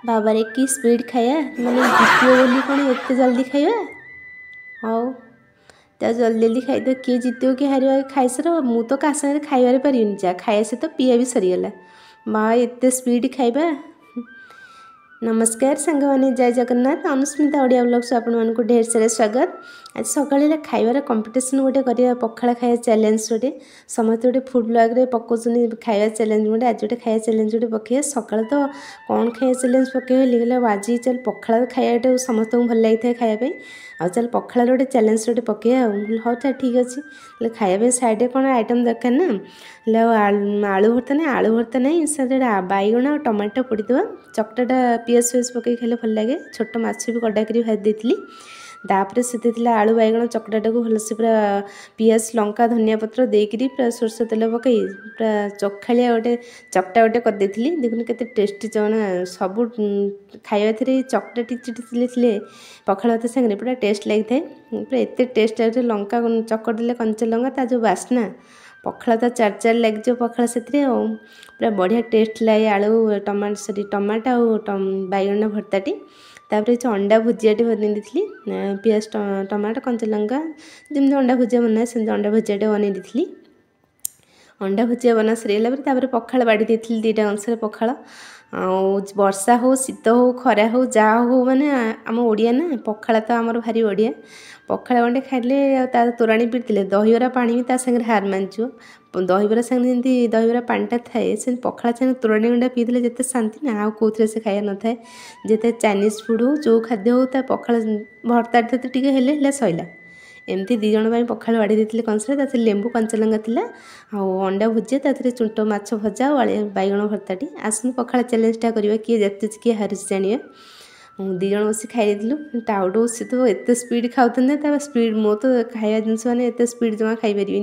बाबा रे की स्पीड खाया माने जीतियो बोली कौन एत जल्दी खाଇବା हाँ तो जल्दी जल्दी खाई किए जीतो कि हार खाई सर मु तो क्या सागर खाइबार पारि जा खाया से तो पीआ भी सरीगला माँ एत स्पीड खाଇବା नमस्कार सांग मैंने जय जगन्नाथ अनुस्मिता ओडिया ब्लॉग्स आपको ढेर सारा स्वागत आज सकाଳେ खाइबार कंपटीशन गोटे करिया पखाला खाया चैलेंज गोटे समस्त गोटे फूड ब्लॉग रे पकाउछनी खाଇବା चैलेंज गोटे आज गोटे खाଇବା चैलेंज गोटे पकाइए सकाଳେ तो कौन खाଇବା चैलेंज पकाइए गले आज चल पखाला खाइबाटा समस्त को भल लगी खाइबा आ चल पखाला गोटे चैलेंज गोटे पकाइए हाँ तो ठीक अच्छे खाइबा साइड कौन आइटम दरकार ना आलू भर्ता ना आलू भर्ता नहीं सर बैगण और टमाटो पोड़ीदे चकटाटा पियाज फियाज पकई खाले भल लगे छोट माछ भी कटा कर भाजी देती तापर से आलू बैगण चकटाटा को भलसे पूरा पियाज लंका धनिया पत्र देकरी पूरा सोरष तेल पकई पूरा चखालिया गोटे चकटा गोटे करदे देखुन के टेस्टी चना सब खाଇବା थे चकटा चिटी पखाल भात सागर पूरा टेस्ट लगी था पूरा एत टेस्ट लगे लंका चकट देले कंचा लंका ता जो बास्ना पखाल तो चार चार लगे पखाल से पूरा बढ़िया टेस्ट लगे आलू टमाटो और बैगण भर्ताटी तापर अंडा भुजियाटे बन दी पियाज टमाटो कंचा लंका जमी अंडा भुजिया बनाए सेमती अंडा भुजियाटे बन दी अंडा भुजिया बना सरीगला पखाल बाड़ी देती दुईटा अंश पखाल वर्षा हो शीत हो खरा हो जहाँ हो माने आम ओडिया ना पखाल तो आमर भारी बढ़िया पखाल गंडे खाइले तोराणी पीते दहीबरा पानी भी सागर हार मानचु दहीबरा सागर जमी दहीबरा पानीटा थाए से पखाल सागर तोराणी गंडा पीते जिते शांति ना आउ कौन से खाया न थाए जिते चाइनीज फूड हो जो खाद्य हो पखाल भर्ता टे सैला एमती दी जन पखाल बाड़ी देते कंसरे लेंबू कंचा लंका थिला अंडा भुजिया ताथे चुंट माछ भजा बैगण भर्ताटी आसन पखाल चैलेंजटा करवा किए जिते किए हारिस जानिए दी जन बस खाई टाउट सी तो एत स्पीड खाऊे स्पीड मो तो खाଇବା जिनस मैंने एत स्पीड जमा खाई पारि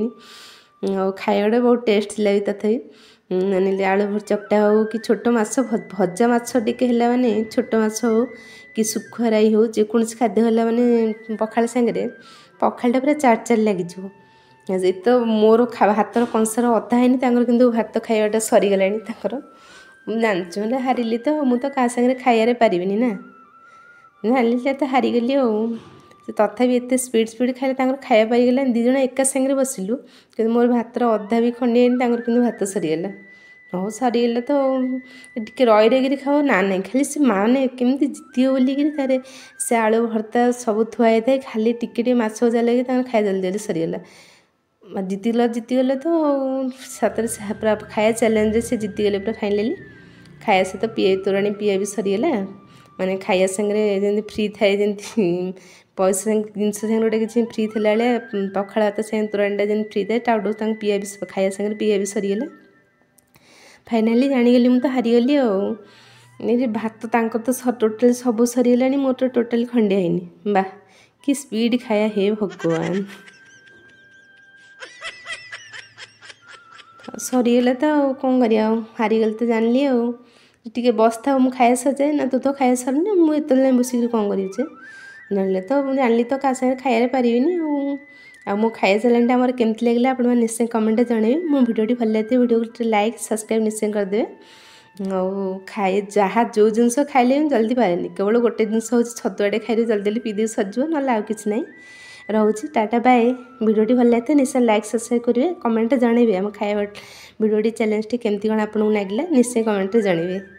खाइबाटा बहुत टेस्ट लगे तथापि माने आलू चकटा हो कि छोट माछ भजा माछ टिके माने छोट माछ हो कि सुखुआ राई हो जेकोसी खाद्य है माने पखाल सागर पखालटा पूरा चार चार लगे तो मोर हाथर कंसार अधा है कि भात खाइबाटा सरीगला जानछु ना हारिली तो मुझे तो क्या सागर खाइबार पारिनी ना जानी तो हारीगली तथापि एत स्पीड स्पीड खाइले खाया पाइगला दिज एका सागर बसिलु कि मोर भातर अधा भी खंडे कि भात सरीगला हाँ सरीगला तो टे रही रही खाओ ना ना खाली से माने केमती जीतियो बोलिकी तारे से आलू भर्ता सब थुआई थाए खाली टिके माछ भजा लगे खाई जल्दी जल्दी सरीगला जीतीगला तो सतरे पूरा खाया चैलेंज से जीतीगले पूरा फाइनाली खाया सहित पीए तोराणी पीआ भी सरीगला माने खाया सागर जमी फ्री थाए जमी पैसा जिनस सागर गोटे किसी फ्री थी पखाल भात सागर तोराणीटा जमी फ्री थाए टाउट पीआ भी खाया सागर पीआ भी सरीगला फाइनाली जानीगली मुझे हारीगली भात तो टोटाल सब सरीगला मोर तो टोटाल खंडिया है बा कि स्पीड खाया हे भगवान सरीगला तो कौन करिया हारीगल तो जानली टी बस था मुझे खाया सजाए ना तू तो खाया सरनी मुझे बसिक कौन करें ना तो जानी तो क्या सागर खाइबार पारिनी मो खाया चैलेंजटा आम केमती लगे आप निश्चय कमेंट जनइबे मो भिडियोटी भल लगे भिडियो को लाइक सब्सक्राइब निश्चय करदे खाए जहाँ जो जिनस खाइले जल्दी पारे केवल गोटे जिनस हूँ छतुआटे खाई जल्दी जल्दी पीदे सरीज ना आउ कि ना रोचे टाटा बाय भिडियोटी भल लगे निश्चय लाइक सब्सक्राइब करेंगे कमेंट जनइबे आम खाया भिडियोटी चैलेंजटी केमती कौन आपको लगे निश्चय कमेंट जनइबे।